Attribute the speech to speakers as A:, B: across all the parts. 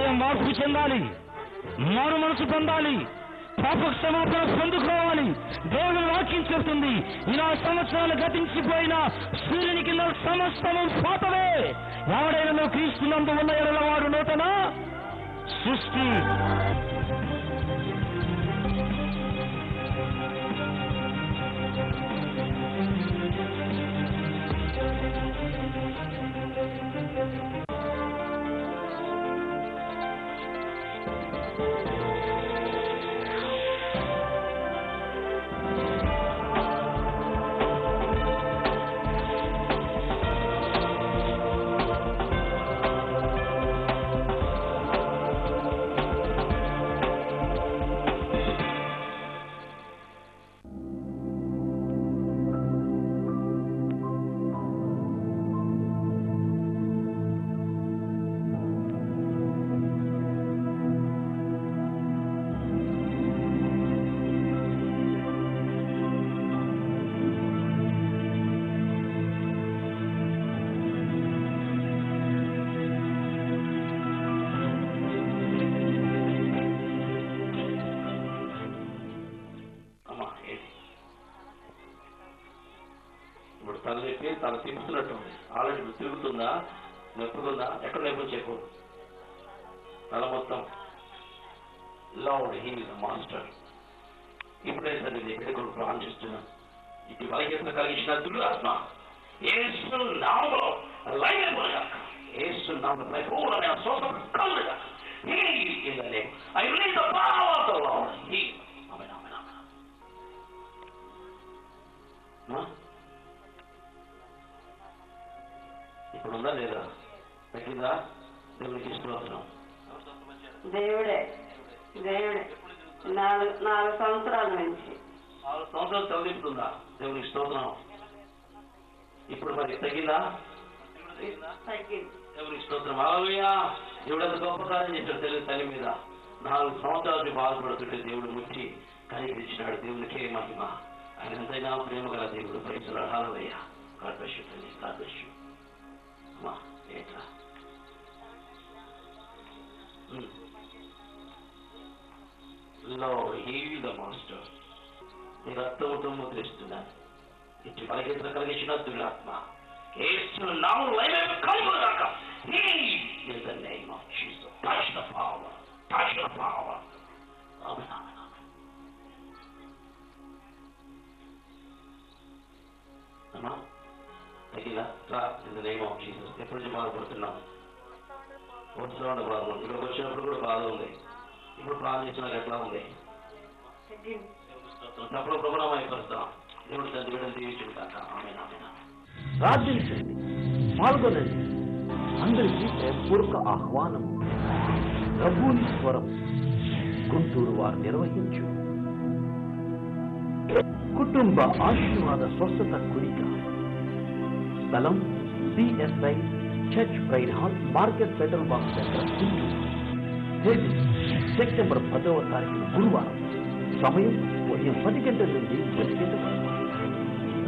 A: హృదయం మార్పు చెందాలి, మారు మనసు పొందాలి, పాప క్షమాపణ పొందుకోవాలి. దేవుని వాక్యం చెబుతుంది, ఇలా సంవత్సరాలు గతించిపోయిన సూర్యుని కింద సమస్తము పాతవే, ఎవడైనా క్రీస్తునందు ఉన్న ఎడల వాడు నూతన సృష్టి.
B: తలనొప్పి తల తిప్పుతున్నట్టుంది. ఆల్రెడీ తిరుగుతుందా, నొప్పుతుందా, ఎక్కడ నొప్పి చెప్పు. తల మొత్తం లార్డ్ హీ ఇస్ మాస్టర్. ఇప్పుడే సార్ నేను ఎక్కడ కూడా ప్రార్థిస్తున్నాను. ఇది బలహీనత కలిగించిన దురాత్మ యేసు నామములో లయమైపోగా, యేసు నామములో పరిపూర్ణమైన స్వస్థత కలుగుగా. Heal in the name. I release the power of the Lord. Heal. Amen, amen, amen. ఇప్పుడు ఉందా లేదా? తగ్గిందా? దేవుడికి స్తోత్రం.
C: దేవుడే దేవుడే 4 సంవత్సరాల నుంచి
B: 4 సంవత్సరాలు చదివిస్తుందా? దేవుడికి స్తోత్రం. ఇప్పుడు మరి తగ్గిందా?
C: తగ్గింది.
B: దేవుడికి స్తోత్రం. హల్లెలూయా. దేవుడు అంత గొప్ప కార్యం చేశాడు తెలుగు తల్లి మీద. 4 సంవత్సరాలు బాధపడుతుంటే దేవుడు ముట్టి కనిపించినాడు. దేవునికే మహిమ. ఆయన ఎంతైనా ప్రేమ గల దేవుడు. పరిచయాలు. హల్లెలూయా. గాడ్ బ్లెస్ యు తల్లి. God bless you. అమ్మా ఏంట్రా? Lord, heal the master. నీ రక్తముతో ముద్రిస్తున్నాను. ఇటు బలహీనత కలిగించిన దురాత్మ యేసు నామములో లయమైపోగా కలుగుగాక. Heal in the name of Jesus. Touch the power. Touch the power. Amen, amen, amen. అమ్మా తగిలా రా in the name of Jesus. ఎప్పటి నుంచి బాధపడుతున్నాం? వస్తున్నా బాధ ఉంది. ఇక్కడికి వచ్చినప్పుడు కూడా బాధ ఉంది. ఇప్పుడు ప్రార్థించినాక ఎట్లా ఉంది? అప్పుడు ప్రభుత్వం అయిపోతాం. దేవుడు తండ్రి వీడని దీవించుకుంటాక. ఆమేన్, ఆమేన్.
D: ప్రార్థించండి, పాల్గొనండి. అందరికీ పూర్వక ఆహ్వానం. ప్రభుని స్వరం గుంటూరు వారు నిర్వహించు కుటుంబ ఆశీర్వాద స్వస్థత కూడిక. స్థలం CSI church pride hall, market petrol box centre, Guntur. తేదీ సెప్టెంబర్ 10వ తారీఖున గురువారం. సమయం ఉదయం 10 గంటల నుండి 10 గంటల వరకు.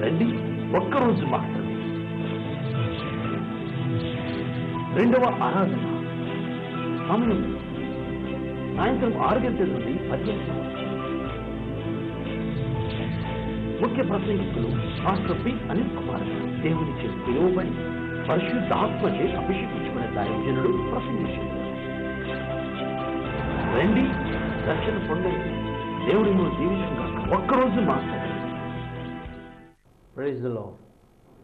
D: రండి, ఒక్కరోజు మాత్రమే. రెండవ ఆరాధన సమయం సాయంత్రం 6 గంటల నుండి 10 గంటల వరకు. ముఖ్య ప్రసంగికులు డాక్టర్ పి. అనిల్ కుమార్ గారు. దేవుని చే పిలువబడి పరిశుద్ధాత్మచే అభిషేకించుకునే దైవజనుడు ప్రసంగించారు. రండి, రక్షణ పొందండి. దేవుడి మిమ్మల్ని దీవించుగాక. ఒక్కరోజు మాత్రమే.
E: Praise the lord.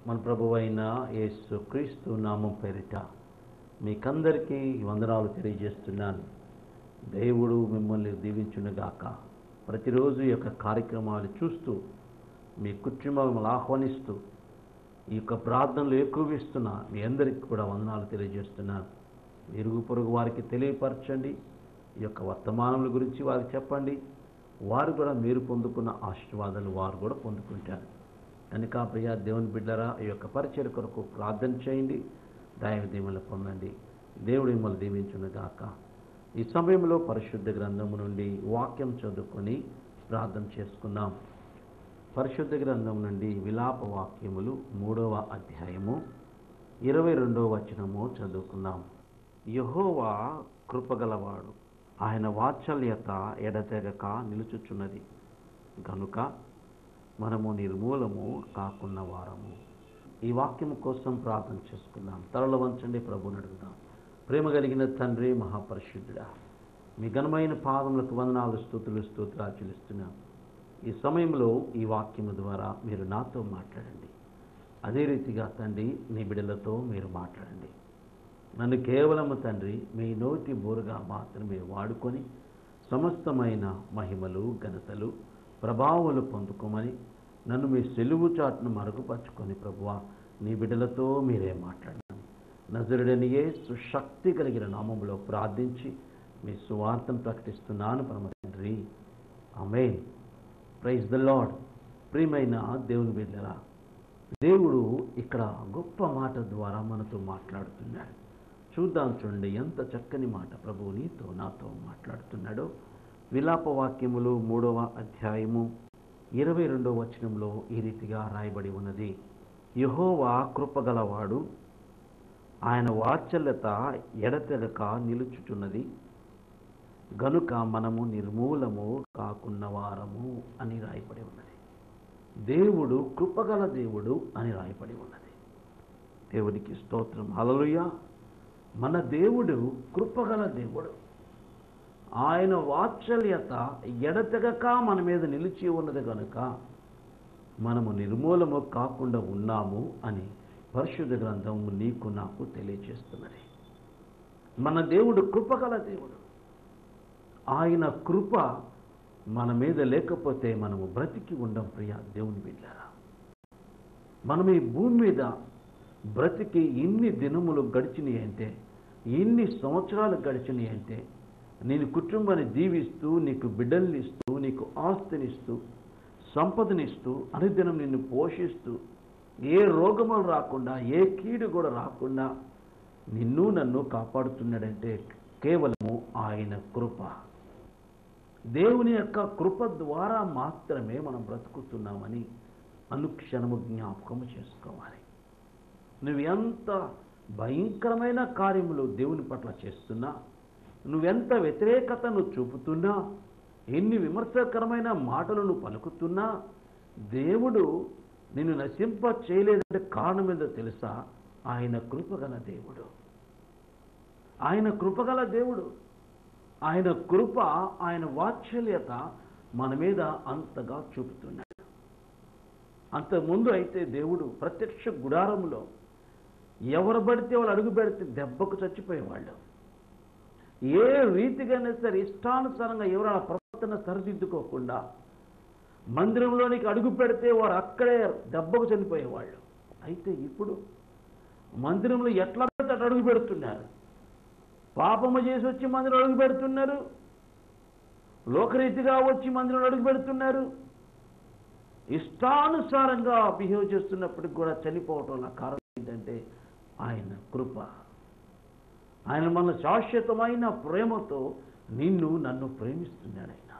E: మన ప్రభువైన యేసు క్రీస్తు నామం పేరిట మీకందరికీ వందనాలు తెలియజేస్తున్నాను. దేవుడు మిమ్మల్ని దీవించునుగాక. ప్రతిరోజు ఈ యొక్క కార్యక్రమాలు చూస్తూ మీ కుటుంబం మిమ్మల్ని ఆహ్వానిస్తూ ఈ యొక్క ప్రార్థనలు ఎక్కువిస్తున్నా మీ అందరికీ కూడా వందనాలు తెలియజేస్తున్నాను. ఇరుగు పొరుగు వారికి తెలియపరచండి. ఈ యొక్క వర్తమానముల గురించి వారికి చెప్పండి. వారు కూడా మీరు పొందుకున్న ఆశీర్వాదాలు వారు కూడా పొందుకుంటారు. కనుక ప్రియ దేవుని బిడ్డలారా, ఈ యొక్క పరిచర్య కొరకు ప్రార్థన చేయండి. దైవ దీవెనలు పొందండి. దేవుడు మిమ్మల్ని దీవించునుగాక. ఈ సమయంలో పరిశుద్ధ గ్రంథము నుండి వాక్యం చదువుకొని ప్రార్థన చేసుకుందాం. పరిశుద్ధ గ్రంథం నుండి విలాప వాక్యములు 3వ అధ్యాయము 22వ వచనము చదువుకుందాం. యెహోవా కృపగలవాడు, ఆయన వాత్సల్యత ఎడతెగక నిలుచుచున్నది గనుక మనము నిర్మూలము కాకున్న వారము. ఈ వాక్యము కోసం ప్రార్థన చేసుకుందాం. తలలు వంచండి, ప్రభువుని అడుగుదాం. ప్రేమ కలిగిన తండ్రి, మహాపరిశుద్ధుడా, మీ ఘనమైన పాదములకు వందనాలు, స్తుతులు చెల్లిస్తున్నాం. ఈ సమయంలో ఈ వాక్యము ద్వారా మీరు నాతో మాట్లాడండి. అదే రీతిగా తండ్రి, నీ బిడ్డలతో మీరు మాట్లాడండి. నన్ను కేవలము తండ్రి మీ నోటి బోరుగా మాత్రమే వాడుకొని సమస్తమైన మహిమలు, ఘనతలు, ప్రభావాలు పొందుకోమని నన్ను మీ సెలువు చాటును మరుగుపరుచుకొని ప్రభువా నీ బిడ్డలతో మీరే మాట్లాడాలి. నజరుడని యేసు శక్తి కలిగిన నామములో ప్రార్థించి మీ సువార్తను ప్రకటిస్తున్నాను పరమ తండ్రి, ఆమేన్. Praise the lord. ప్రియమైన దేవుని బిడ్డలారా, దేవుడు ఇక్కడ గొప్ప మాట ద్వారా మనతో మాట్లాడుతున్నాడు. చూద్దాం, చూడండి ఎంత చక్కని మాట ప్రభువు నీతో నాతో మాట్లాడుతున్నాడో. విలాప వాక్యములు 3వ అధ్యాయము 22వ వచనంలో ఈ రీతిగా రాయబడి ఉన్నది. యెహోవా కృపగలవాడు, ఆయన వాత్సల్యత ఎడతెగక నిలుచుచున్నది గనుక మనము నిర్మూలము కాకున్న వారము అని రాయబడి ఉన్నది. దేవుడు కృపగల దేవుడు అని రాయబడి ఉన్నది. దేవునికి స్తోత్రం, హల్లెలూయా. మన దేవుడు కృపగల దేవుడు. ఆయన వాత్సల్యత ఎడతెగక మన మీద నిలిచి ఉన్నది కనుక మనము నిర్మూలము కాకుండా ఉన్నాము అని పరిశుద్ధ గ్రంథం నీకు నాకు తెలియజేస్తున్నది. మన దేవుడు కృపగల దేవుడు. ఆయన కృప మన మీద లేకపోతే మనము బ్రతికి ఉండం. ప్రియ దేవుని బిడ్డలారా, మనం ఈ భూమి మీద బ్రతికి ఇన్ని దినములు గడిచినాయి అంటే, ఇన్ని సంవత్సరాలు గడిచినాయి అంటే, నేను కుటుంబాన్ని దీవిస్తూ, నీకు బిడ్డల్ని ఇస్తూ, నీకు ఆస్తినిస్తూ, సంపదనిస్తూ, అనుదినం నిన్ను పోషిస్తూ, ఏ రోగములు రాకుండా, ఏ కీడు కూడా రాకుండా నిన్ను నన్ను కాపాడుతున్నాడంటే కేవలము ఆయన కృప. దేవుని యొక్క కృప ద్వారా మాత్రమే మనం బ్రతుకుతున్నామని అనుక్షణము జ్ఞాపకము చేసుకోవాలి. నువ్వు ఎంత భయంకరమైన కార్యములు దేవుని పట్ల చేస్తున్నా, నువ్వెంత వ్యతిరేకతను చూపుతున్నా, ఎన్ని విమర్శకరమైన మాటలను పలుకుతున్నా, దేవుడు నిన్ను నశింప చేయలేదంటే కారణం ఏదో తెలుసా? ఆయన కృపగల దేవుడు. ఆయన కృపగల దేవుడు. ఆయన కృప, ఆయన వాత్సల్యత మన మీద అంతగా చూపుతున్నాడు. అంతకుముందు అయితే దేవుడు ప్రత్యక్ష గుడారంలో ఎవరు పడితే వాళ్ళు అడుగు పెడితే దెబ్బకు చచ్చిపోయేవాళ్ళు. ఏ రీతిగానే సరే ఇష్టానుసారంగా ఎవరైనా ప్రవర్తన సరిదిద్దుకోకుండా మందిరంలోనికి అడుగు పెడితే వారు అక్కడే దెబ్బకు చనిపోయేవాళ్ళు. అయితే ఇప్పుడు మందిరంలో ఎట్లా పెడితే అటు అడుగు పెడుతున్నారు. పాపము చేసి వచ్చి మందిరం అడుగు పెడుతున్నారు, లోకరీతిగా వచ్చి మందిరం అడుగు పెడుతున్నారు. ఇష్టానుసారంగా బిహేవ్ చేస్తున్నప్పటికి కూడా చనిపోవటం కారణం ఏంటంటే ఆయన కృప. ఆయన మన శాశ్వతమైన ప్రేమతో నిన్ను నన్ను ప్రేమిస్తున్నాడు. ఆయన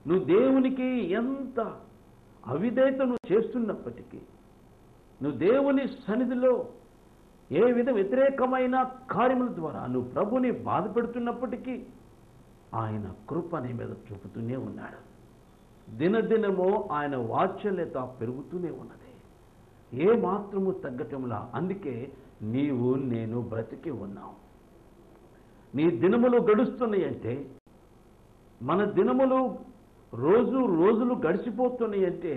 E: నువ్వు దేవునికి ఎంత అవిధేయత నువ్వు చేస్తున్నప్పటికీ, నువ్వు దేవుని సన్నిధిలో ఏ విధ వ్యతిరేకమైన కార్యముల ద్వారా నువ్వు ప్రభుని బాధ పెడుతున్నప్పటికీ ఆయన కృప నీ మీద చూపుతూనే ఉన్నాడు. దినదినమో ఆయన వాత్సల్యత పెరుగుతూనే ఉన్నది, ఏ మాత్రము తగ్గటంలా. అందుకే నీవు నేను బ్రతికి ఉన్నాం. నీ దినములు గడుస్తున్నాయి అంటే, మన దినములు రోజులు గడిచిపోతున్నాయి అంటే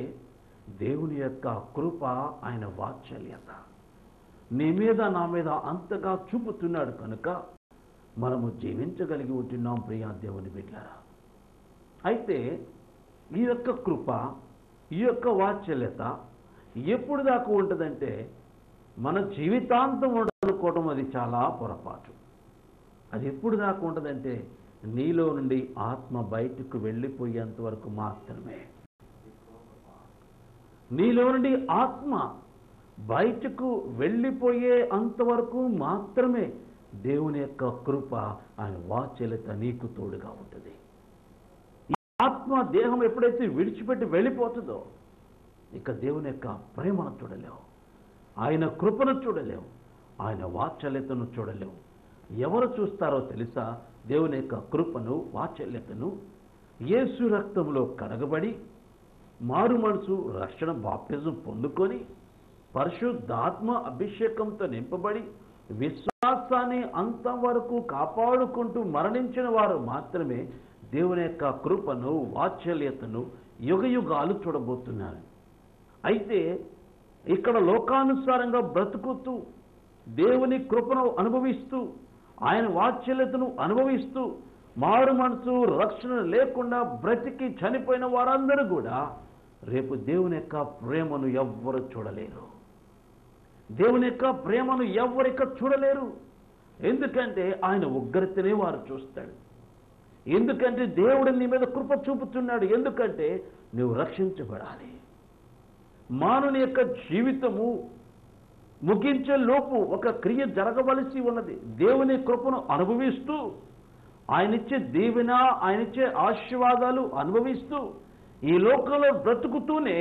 E: దేవుని యొక్క కృప, ఆయన వాత్సల్యత నీ మీద నా మీద అంతగా చూపుతున్నాడు కనుక మనము జీవించగలిగి ఉంటున్నాం. ప్రియా దేవుని బిడ్డలారా, అయితే ఈ యొక్క కృప, ఈ యొక్క వాత్సల్యత ఎప్పుడు దాకా ఉంటుందంటే మన జీవితాంతం ఉండదనుకోవడం అది చాలా పొరపాటు. అది ఎప్పుడు దాకా ఉంటుందంటే నీలో నుండి ఆత్మ బయటకు వెళ్ళిపోయేంత వరకు మాత్రమే. నీలో నుండి ఆత్మ బయటకు వెళ్ళిపోయే అంతవరకు మాత్రమే దేవుని యొక్క కృప, ఆయన వాత్సల్యత నీకు తోడుగా ఉంటుంది. ఈ ఆత్మ దేహం ఎప్పుడైతే విడిచిపెట్టి వెళ్ళిపోతుందో ఇక దేవుని యొక్క ప్రేమను చూడలేవు, ఆయన కృపను చూడలేవు, ఆయన వాత్సల్యతను చూడలేవు. ఎవరు చూస్తారో తెలుసా? దేవుని యొక్క కృపను, వాత్సల్యతను. యేసు రక్తంలో కడగబడి మారు మనసు, రక్షణ, బాప్తిజం పొందుకొని పరిశుద్ధాత్మ అభిషేకంతో నింపబడి విశ్వాసాన్ని అంతవరకు కాపాడుకుంటూ మరణించిన వారు మాత్రమే దేవుని యొక్క కృపను, వాత్సల్యతను యుగయుగాలు చూడబోతున్నారు. అయితే ఇక్కడ లోకానుసారంగా బ్రతుకుతూ దేవుని కృపను అనుభవిస్తూ ఆయన వాత్సల్యతను అనుభవిస్తూ మారు మనసు, రక్షణ లేకుండా బ్రతికి చనిపోయిన వారందరూ కూడా రేపు దేవుని యొక్క ప్రేమను ఎవ్వరు చూడలేరు. దేవుని యొక్క ప్రేమను ఎవ్వరిక చూడలేరు. ఎందుకంటే ఆయన ఉగ్రతనే వారు చూస్తాడు. ఎందుకంటే దేవుడు నీ మీద కృప చూపుతున్నాడు. ఎందుకంటే నువ్వు రక్షించబడాలి. మానవుని యొక్క జీవితము ముగించే లోపు ఒక క్రియ జరగవలసి ఉన్నది. దేవుని కృపను అనుభవిస్తూ ఆయనిచ్చే దీవెన, ఆయనిచ్చే ఆశీర్వాదాలు అనుభవిస్తూ ఈ లోకంలో బ్రతుకుతూనే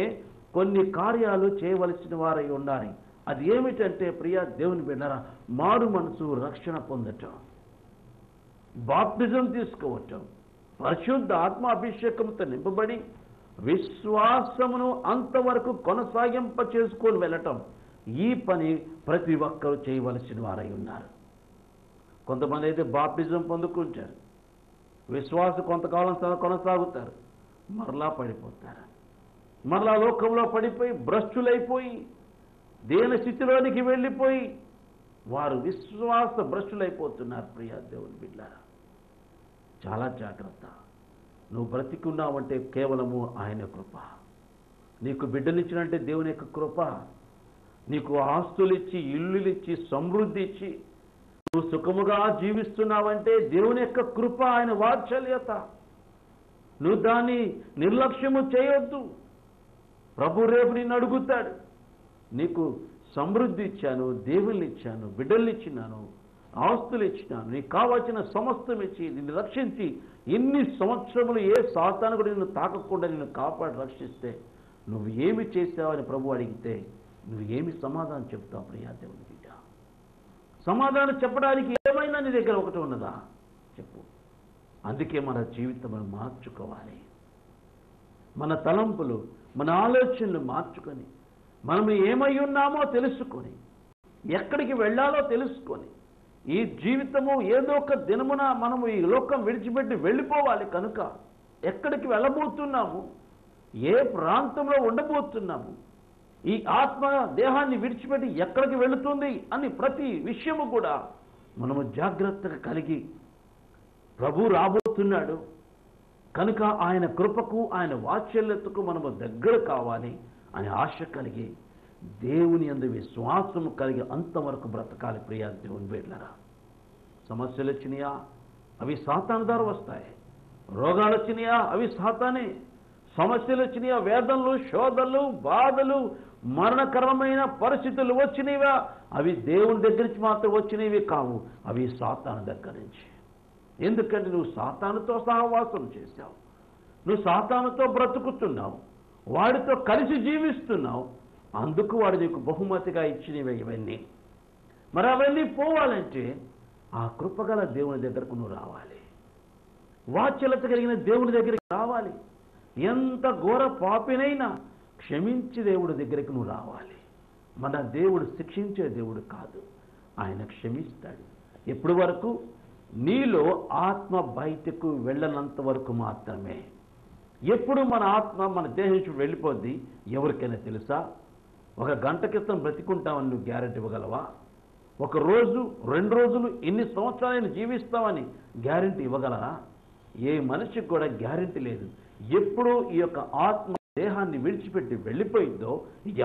E: కొన్ని కార్యాలు చేయవలసిన వారై ఉండాలి. అది ఏమిటంటే ప్రియ దేవుని బిడ్డలారా, మారు మనసు, రక్షణ పొందటం, బాప్తిజం తీసుకోవటం, పరిశుద్ధ ఆత్మ అభిషేకంతో నింపబడి విశ్వాసమును అంతవరకు కొనసాగింప చేసుకొని వెళ్ళటం. ఈ పని ప్రతి ఒక్కరూ చేయవలసిన వారై ఉన్నారు. కొంతమంది అయితే బాప్తిజం పొందుకుంటారు, విశ్వాసం కొంతకాలం కొనసాగుతారు, మరలా పడిపోతారు. మరలా లోకంలో పడిపోయి భ్రష్టులైపోయి దేన స్థితిలోనికి వెళ్ళిపోయి వారు విశ్వాస భ్రష్టులైపోతున్నారు. ప్రియ దేవుని బిడ్డలారా, చాలా జాగ్రత్త. నువ్వు బ్రతికున్నావంటే కేవలము ఆయన కృప. నీకు బిడ్డనిచ్చినంటే దేవుని యొక్క కృప. నీకు ఆస్తులిచ్చి, ఇల్లులిచ్చి, సమృద్ధి ఇచ్చి నువ్వు సుఖముగా జీవిస్తున్నావంటే దేవుని యొక్క కృప, ఆయన వాత్సల్యత. నువ్వు దాన్ని నిర్లక్ష్యము చేయొద్దు. ప్రభు రేపు నిన్ను అడుగుతాడు. నీకు సమృద్ధి ఇచ్చాను, దేవుళ్ళు ఇచ్చాను, బిడ్డలు ఇచ్చినాను, ఆస్తులు ఇచ్చినాను, నీకు కావాల్సిన సమస్తం ఇచ్చి నిన్ను రక్షించి ఇన్ని సంవత్సరములు ఏ సాతాను కూడా నిన్ను తాకకుండా నిన్ను కాపాడి రక్షిస్తే నువ్వు ఏమి చేసావని ప్రభు అడిగితే నువ్వు ఏమి సమాధానం చెప్తావు? ప్రియా దేవుని బిడ్డ, సమాధానం చెప్పడానికి ఏమైనా నీ దగ్గర ఒకటి ఉన్నదా? చెప్పు. అందుకే మన జీవితం మనం మార్చుకోవాలి. మన తలంపులు, మన ఆలోచనలు మార్చుకొని మనం ఏమై ఉన్నామో తెలుసుకొని, ఎక్కడికి వెళ్ళాలో తెలుసుకొని, ఈ జీవితము ఏదో ఒక దినమున మనము ఈ లోకం విడిచిపెట్టి వెళ్ళిపోవాలి కనుక ఎక్కడికి వెళ్ళబోతున్నాము, ఏ ప్రాంతంలో ఉండబోతున్నాము, ఈ ఆత్మ దేహాన్ని విడిచిపెట్టి ఎక్కడికి వెళుతుంది అని ప్రతి విషయము కూడా మనము జాగ్రత్తగా కలిగి ప్రభు రాబోతున్నాడు కనుక ఆయన కృపకు, ఆయన వాత్సల్యతకు మనము దగ్గర కావాలి అని ఆశ కలిగి దేవుని యందు విశ్వాసము కలిగి అంతవరకు బ్రతకాలి. ప్రియా దేవుని బిడ్డలారా, సమస్యలు వచ్చినాయా? అవి సాతాను ద్వారా వస్తాయి. రోగాలు వచ్చినాయా? అవి సాతానే. సమస్యలు వచ్చినాయా? వేదనలు, శోధనలు, బాధలు, మరణకరమైన పరిస్థితులు వచ్చినవా? అవి దేవుని దగ్గర నుంచి మాత్రం వచ్చినవి కావు, అవి సాతాను దగ్గర నుంచి. ఎందుకంటే నువ్వు సాతానుతో సహవాసం చేశావు, నువ్వు సాతానుతో బ్రతుకుతున్నావు, వాడితో కలిసి జీవిస్తున్నావు. అందుకు వాడు నీకు బహుమతిగా ఇచ్చినవి ఇవన్నీ. మరి అవన్నీ పోవాలంటే ఆ కృపగల దేవుని దగ్గరకు నువ్వు రావాలి. వాత్సల్యత కలిగిన దేవుని దగ్గరికి రావాలి. ఎంత ఘోర పాపినైనా క్షమించి దేవుడి దగ్గరికి నువ్వు రావాలి. మన దేవుడు శిక్షించే దేవుడు కాదు, ఆయన క్షమిస్తాడు. ఎప్పటి వరకు? నీలో ఆత్మ బయటకు వెళ్ళనంత వరకు మాత్రమే. ఎప్పుడు మన ఆత్మ మన దేహం నుంచి వెళ్ళిపోద్ది ఎవరికైనా తెలుసా? ఒక గంట క్రితం బ్రతికుంటామని నువ్వు గ్యారెంటీ ఇవ్వగలవా? ఒక రోజు, 2 రోజులు, ఇన్ని సంవత్సరాలను జీవిస్తామని గ్యారెంటీ ఇవ్వగలరా? ఏ మనిషికి కూడా గ్యారెంటీ లేదు. ఎప్పుడు ఈ యొక్క ఆత్మ దేహాన్ని విడిచిపెట్టి వెళ్ళిపోయిందో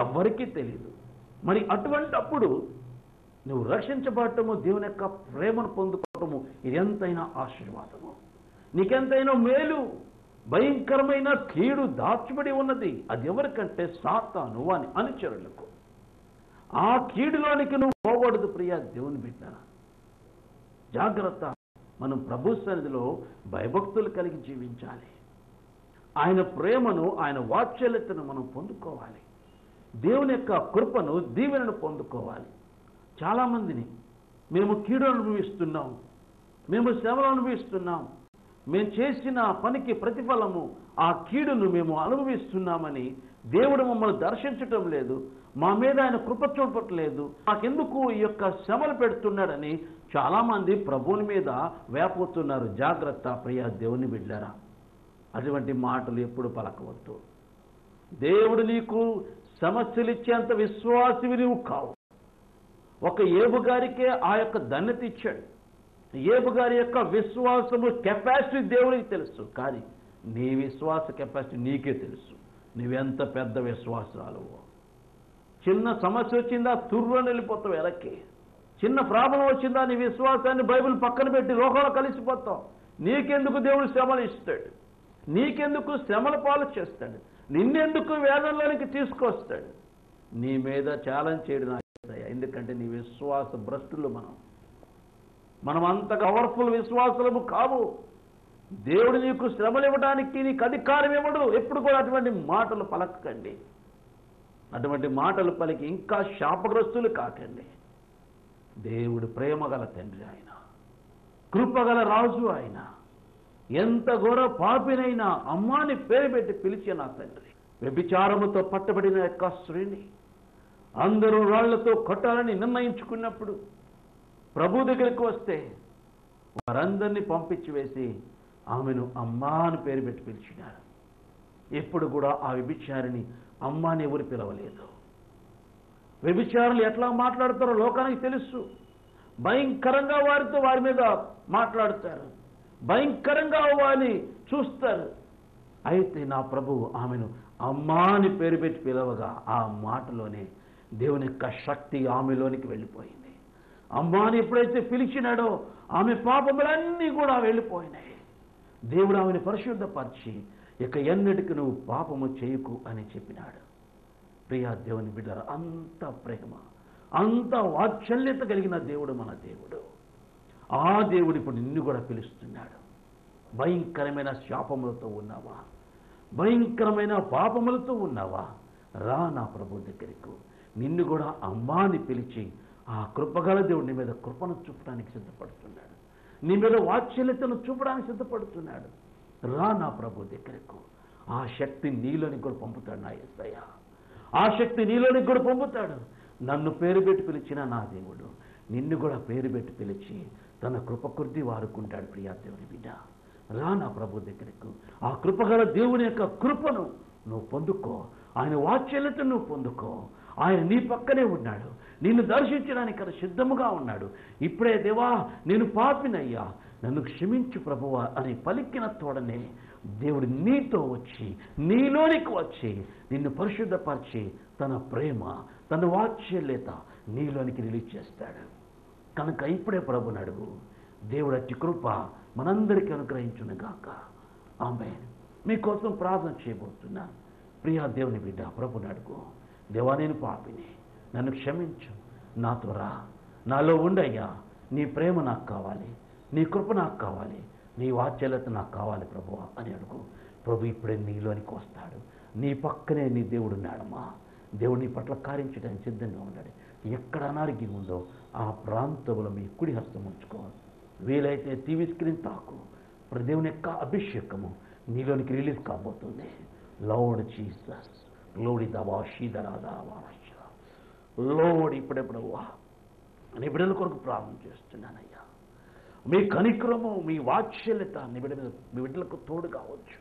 E: ఎవ్వరికీ తెలియదు. మరి అటువంటప్పుడు నువ్వు రక్షించబడటము, దేవుని యొక్క ప్రేమను పొందుకోవటము ఇది ఎంతైనా ఆశీర్వాదము, నీకెంతైనా మేలు. భయంకరమైన కీడు దాచిబడి ఉన్నది. అది ఎవరికంటే సాతాను వాని అనుచరులకు. ఆ కీడులోనికి నువ్వు పోకూడదు ప్రియా దేవుని బిడ్డ. జాగ్రత్త. మనం ప్రభు సన్నిధిలో భయభక్తులు కలిగి జీవించాలి. ఆయన ప్రేమను, ఆయన వాత్సల్యతను మనం పొందుకోవాలి. దేవుని యొక్క కృపను, దీవెనను పొందుకోవాలి. చాలామందిని మేము కీడు అనుభవిస్తున్నాం, మేము శ్రమలు అనుభవిస్తున్నాం, మేము చేసిన పనికి ప్రతిఫలము ఆ కీడును మేము అనుభవిస్తున్నామని దేవుడు మమ్మల్ని దర్శించటం లేదు, మా మీద ఆయన కృప చూపట్లేదు, మాకెందుకు ఈ యొక్క శ్రమలు పెడుతున్నాడని చాలామంది ప్రభువుని మీద వేపోతున్నారు. జాగ్రత్త ప్రియ దేవుని బిడ్డలారా, అటువంటి మాటలు ఎప్పుడు పలకవద్దు. దేవుడు నీకు సమస్యలు ఇచ్చేంత విశ్వాసివి నీవు కావు. ఒక ఏబు గారికే ఆ యొక్క ధన్యత ఇచ్చాడు. ఏబు గారి యొక్క విశ్వాసము కెపాసిటీ దేవుడికి తెలుసు, కానీ నీ విశ్వాస కెపాసిటీ నీకే తెలుసు. నువ్వెంత పెద్ద విశ్వాసాలువో. చిన్న సమస్య వచ్చిందా తుర్రని వెళ్ళిపోతావు వెనక్కి. చిన్న ప్రాబ్లం వచ్చిందా నీ విశ్వాసాన్ని బైబిల్ పక్కన పెట్టి లోకంలో కలిసిపోతావు. నీకెందుకు దేవుడు శ్రమలు ఇస్తాడు? నీకెందుకు శ్రమల పాలు చేస్తాడు? నిన్నెందుకు వేదనలోనికి తీసుకొస్తాడు? నీ మీద ఛాలెంజ్ చేయడం నాకు. ఎందుకంటే నీ విశ్వాస భ్రష్టులు మనం అంత పవర్ఫుల్ విశ్వాసులము కావు. దేవుడు నీకు శ్రమలు ఇవ్వడానికి నీకు అధికారం ఇవ్వడు. ఎప్పుడు కూడా అటువంటి మాటలు పలకండి. అటువంటి మాటలు పలికి ఇంకా శాపగ్రస్తులు కాకండి. దేవుడు ప్రేమగల తండ్రి, ఆయన కృపగల రాజు, ఆయన ఎంత ఘోర పాపినైనా అమ్మాని పేరు పెట్టి పిలిచే నా తండ్రి. వ్యభిచారముతో పట్టబడిన యొక్క స్త్రీని అందరూ రాళ్లతో కొట్టాలని నిర్ణయించుకున్నప్పుడు ప్రభు దగ్గరికి వస్తే వారందరినీ పంపించి వేసి ఆమెను అమ్మా అని పేరు పెట్టి పిలిచినారు. ఎప్పుడు కూడా ఆ వ్యభిచారిని అమ్మా అని ఎవరు పిలవలేదు. వ్యభిచారులు ఎట్లా మాట్లాడతారో లోకానికి తెలుసు. భయంకరంగా వారి మీద మాట్లాడతారు, భయంకరంగా వారిని చూస్తారు. అయితే నా ప్రభువు ఆమెను అమ్మా అని పేరు పెట్టి పిలవగా ఆ మాటలోనే దేవుని యొక్క శక్తి ఆమెలోనికి వెళ్ళిపోయింది. అమ్మాని ఎప్పుడైతే పిలిచినాడో ఆమె పాపములన్నీ కూడా వెళ్ళిపోయినాయి. దేవుడు ఆమెను పరిశుద్ధపరిచి ఇక ఎన్నటికి నువ్వు పాపము చేయకు అని చెప్పినాడు. ప్రియా దేవుని బిడ్డలారా, అంత ప్రేమ, అంత వాత్సల్యత కలిగిన దేవుడు మన దేవుడు. ఆ దేవుడు ఇప్పుడు నిన్ను కూడా పిలుస్తున్నాడు. భయంకరమైన శాపములతో ఉన్నావా? భయంకరమైన పాపములతో ఉన్నావా? రా నా ప్రభు దగ్గరకు. నిన్ను కూడా అమ్మాని పిలిచి ఆ కృపగల దేవుడు నీ మీద కృపను చూపడానికి సిద్ధపడుతున్నాడు. నీ మీద వాత్సల్యతను చూపడానికి సిద్ధపడుతున్నాడు. రా నా ప్రభు దగ్గరకు. ఆ శక్తి నీలోనికి కూడా పంపుతాడు నా యేసయ్య. ఆ శక్తి నీలోనికి కూడా పంపుతాడు. నన్ను పేరు పెట్టి పిలిచిన నా దేవుడు నిన్ను కూడా పేరు పెట్టి పిలిచి తన కృప కొద్ది వాడుకుంటాడు. ప్రియా దేవుని బిడ్డ, రా నా ప్రభు దగ్గరకు. ఆ కృపగల దేవుని యొక్క కృపను నువ్వు పొందుకో. ఆయన వాత్సల్యతను నువ్వు పొందుకో. ఆయన నీ పక్కనే ఉన్నాడు. నిన్ను దర్శించడానికి అది సిద్ధముగా ఉన్నాడు. ఇప్పుడే దేవా నేను పాపినయ్యా, నన్ను క్షమించు ప్రభువా అని పలికిన తోడనే దేవుడు నీతో వచ్చి నీలోనికి వచ్చి నిన్ను పరిశుద్ధపరిచి తన ప్రేమ, తన వాత్సల్యత నీలోనికి రిలీజ్ చేస్తాడు. కనుక ఇప్పుడే ప్రభుని అడుగు. దేవుడు అట్టి కృప మనందరికీ అనుగ్రహించునుగాక. ఆమేన్. మీకోసం ప్రార్థన చేయబోతున్నాను. ప్రియా దేవుని బిడ్డ, ప్రభుని అడుగు. దేవా నేను పాపిని, నన్ను క్షమించు, నాతో రా, నాలో ఉండయ్యా. నీ ప్రేమ నాకు కావాలి, నీ కృప నాకు కావాలి, నీ వాత్సల్యత నాకు కావాలి ప్రభువా అని అడుగు. ప్రభు ఇప్పుడే నీలోనికి వస్తాడు. నీ పక్కనే నీ దేవుడు ఉన్నాడమ్మా. దేవుడు నీ పట్ల కార్యించడానికి సిద్ధంగా ఉన్నాడు. ఎక్కడ అనారోగ్యం ఉందో ఆ ప్రాంతంలో మీ కుడి హస్తం ఉంచుకోవాలి. వీలైతే టీవీ స్క్రీన్ తాకు. ఇప్పుడు దేవుని యొక్క అభిషేకము నీలోనికి రిలీజ్ కాబోతుంది. లార్డ్ జీసస్, లోడి దవాషీదరాదావాష, లోడ్ ఇప్పుడే ప్రభువా నీ బిడ్డల కొరకు ప్రార్థన చేస్తున్నానయ్యా. మీ కనికరము, మీ వాత్సల్యత మీ బిడ్డలకు తోడు కావచ్చు.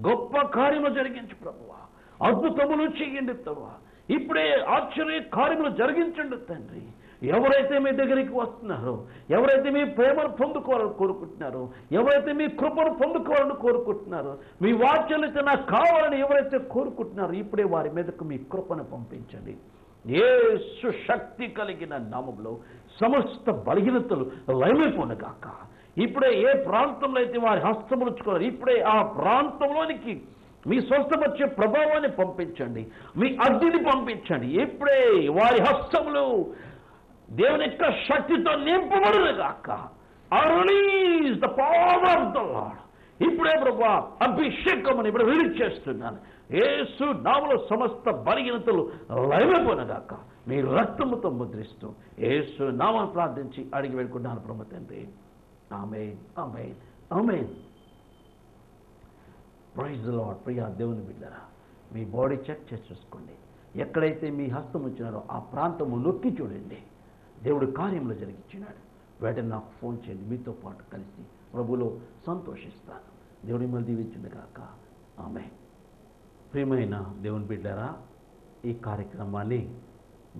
E: గొప్ప కార్యము జరిగించు ప్రభువా. అద్భుతములు చేయండి ప్రభువా. ఇప్పుడే ఆశ్చర్య కార్యములు జరిగించండి తండ్రి. ఎవరైతే మీ దగ్గరికి వస్తున్నారో, ఎవరైతే మీ ప్రేమను పొందుకోవాలని కోరుకుంటున్నారో, ఎవరైతే మీ కృపను పొందుకోవాలని కోరుకుంటున్నారో, మీ వాత్సల్యత నాకు కావాలని ఎవరైతే కోరుకుంటున్నారో ఇప్పుడే వారి మీదకు మీ కృపను పంపించండి. యేసు శక్తి కలిగిన నామములో సమస్త బలహీనతలు లయమైపోనుగాక. ఇప్పుడే ఏ ప్రాంతంలో అయితే వారి హస్తములుచుకోవాలి ఇప్పుడే ఆ ప్రాంతంలోనికి మీ స్వస్థపరిచే ప్రభావాన్ని పంపించండి, మీ అగ్నిని పంపించండి. ఇప్పుడే వారి హస్తములు దేవుని యొక్క శక్తితో నింపబడునుగాక. Release the power of the Lord. ఇప్పుడే ప్రభువా అభిషేకముని ఇప్పుడు రిలీజ్ చేస్తున్నాను. యేసు నామములో సమస్త బలహీనతలు లయమైపోయినగాక మీ రక్తముతో ముద్రిస్తూ యేసు నామమును ప్రార్థించి అడిగి వేడుకుంటున్నాను ప్రభు తండ్రి. Amen, amen, amen. Praise the Lord. ప్రియా దేవుని బిడ్డలారా, మీ బాడీ చెక్ చేసి చూసుకోండి. ఎక్కడైతే మీ హస్తం వచ్చినారో ఆ ప్రాంతము నొక్కి చూడండి. దేవుడు కార్యంలో జరిగించినాడు. వెంటనే నాకు ఫోన్ చేయండి. మీతో పాటు కలిసి ప్రభులో సంతోషిస్తాను. దేవుడి మిమ్మల్ని దీవించుగాక. ఆమేన్. ప్రియమైన దేవుని బిడ్డలారా, ఈ కార్యక్రమాన్ని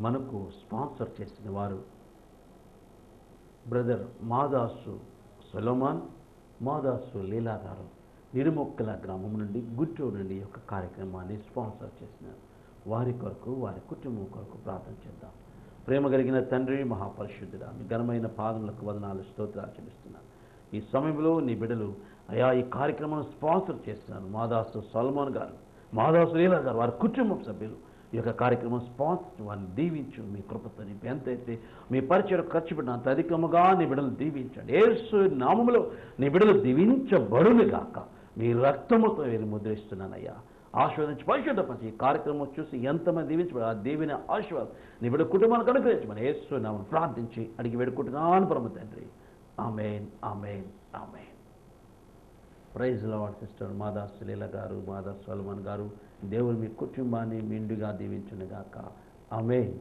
E: మనకు స్పాన్సర్ చేసిన వారు బ్రదర్ మాదాసు సొలొమన్, మాదాసు లీలా గారు నిరుమొక్కల గ్రామం నుండి, గుంటూరు నుండి ఈ యొక్క కార్యక్రమాన్ని స్పాన్సర్ చేసినారు. వారి కొరకు, వారి కుటుంబం కొరకు ప్రార్థన చేద్దాం. ప్రేమ కలిగిన తండ్రి, మహాపరిశుద్ధుడా, మీ ఘనమైన పాదములకు వందనాలు, స్తోత్రాలు చెల్లిస్తున్నాను. ఈ సమయంలో నీ బిడ్డలు అయా ఈ కార్యక్రమాన్ని స్పాన్సర్ చేస్తున్నారు. మాదాసు సొలొమన్ గారు, మాదాసు లీలా గారు, వారి కుటుంబం సభ్యులు ఈ యొక్క కార్యక్రమం స్పాన్సర్, వారిని దీవించు. మీ కృపతో నీ ఎంతైతే మీ పరిచయం ఖర్చు పెట్టిన అంత అధికముగా నీ బిడ్డలు దీవించండి. యేసు నామములో నీ బిడ్డలు దీవించబడునుగాక. మీ రక్తముతో వీరు ముద్రిస్తున్నానయ్యా. ఆశీర్వదించి పరిశుద్ధపరిచి ఈ కార్యక్రమం చూసి ఎంతమంది దీవించబడి ఆ దీవిన ఆశీర్వాదం నీ బిడ్డ కుటుంబానికి అనుగ్రహించమని యేసు నామమున ప్రార్థించి అడిగి వేడుకుంటున్నాను పరమ తండ్రి. Amen, amen, amen. Praise Lord. Sister Madasu Leela garu, Madasu సొలొమన్ గారు, దేవుడు మీ కుటుంబాన్ని మెండుగా దీవించునుగాక. ఆమేన్.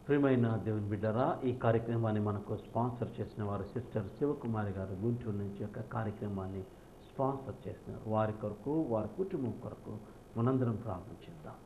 E: ప్రియమైన దేవుని బిడ్డరా, ఈ కార్యక్రమాన్ని మనకు స్పాన్సర్ చేసిన వారు సిస్టర్ శివకుమారి గారు గుంటూరు నుంచి యొక్క కార్యక్రమాన్ని స్పాన్సర్ చేసినారు. వారి కొరకు, వారి కుటుంబం కొరకు మనందరం ప్రార్థించుదాం.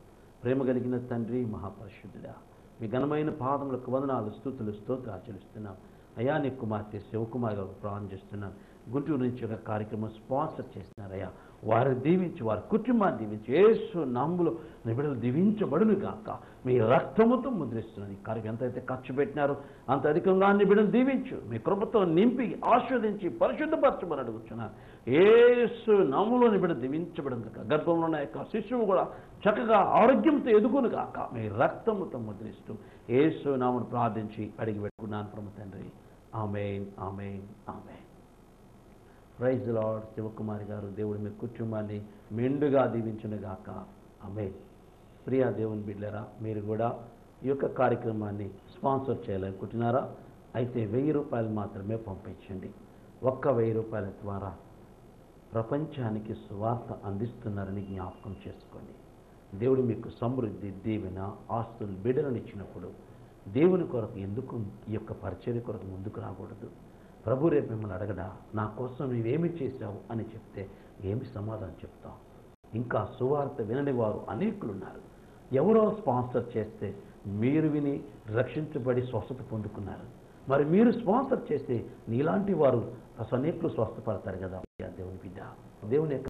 E: ప్రేమ కలిగిన తండ్రి, మహాపరిశుద్ధుడా, మీ ఘనమైన పాదములకు వందనాలు, స్తుతులు, స్తోత్రాలు చెల్లిస్తున్నాం. అయ్యా నీ కుమార్తె శివకుమారి గారు ప్రార్థన చేస్తున్నాను. గుంటూరు నుంచి ఒక కార్యక్రమం స్పాన్సర్ చేసినారయ్యా. వారిని దీవించి, వారి కుటుంబాన్ని దీవించి, యేసు నామములో నీ బిడ్డలు దీవించబడును గాక. మీ రక్తముతో ముద్రిస్తున్నది. ఈ కార్యక్రమం ఎంతైతే ఖర్చు పెట్టినారో అంత అధికంగా నీ బిడ్డలు దీవించు. మీ కృపతో నింపి ఆస్వాదించి పరిశుద్ధపరచమని అడుగుతున్నాను. యేసు నామములో నీ బిడ్డ దీవించబడును గాక. గర్భంలో ఉన్న యొక్క శిశువు కూడా చక్కగా ఆరోగ్యంతో ఎదుగును గాక. మీ రక్తముతో ముద్రిస్తూ యేసు నామమును ప్రార్థించి అడిగి పెట్టుకున్నాను ప్రభు తండ్రి. Amen, amen, amen. Praise the Lord. Sivakumari garu, దేవుడు మీ కుటుంబాన్ని మెండుగా దీవించునుగాక. ఆమేన్. ప్రియా దేవుని బిడ్డలారా, మీరు కూడా ఈ యొక్క కార్యక్రమాన్ని స్పాన్సర్ చేయాలనుకుంటున్నారా? అయితే 1000 రూపాయలు మాత్రమే పంపించండి. 1000 రూపాయల ద్వారా ప్రపంచానికి సువార్త అందిస్తున్నారని జ్ఞాపకం చేసుకోండి. దేవుడు మీకు సమృద్ధి, దీవెన, ఆస్తులు, బిడ్డలను ఇచ్చినప్పుడు దేవుని కొరకు ఎందుకు ఈ యొక్క పరిచర్య కొరకు ముందుకు రాకూడదు? ప్రభు రేపు మిమ్మల్ని అడగడా, నా కోసం నీవేమి చేశావు అని చెప్తే ఏమి సమాధానం చెప్తాం? ఇంకా సువార్త వినని వారు అనేకులు ఉన్నారు. ఎవరో స్పాన్సర్ చేస్తే మీరు విని రక్షించబడి స్వస్థత పొందుకున్నారు. మరి మీరు స్పాన్సర్ చేస్తే నీలాంటి వారు అనేకులు స్వస్థపడతారు కదా. దేవుని బిడ్డ, దేవుని యొక్క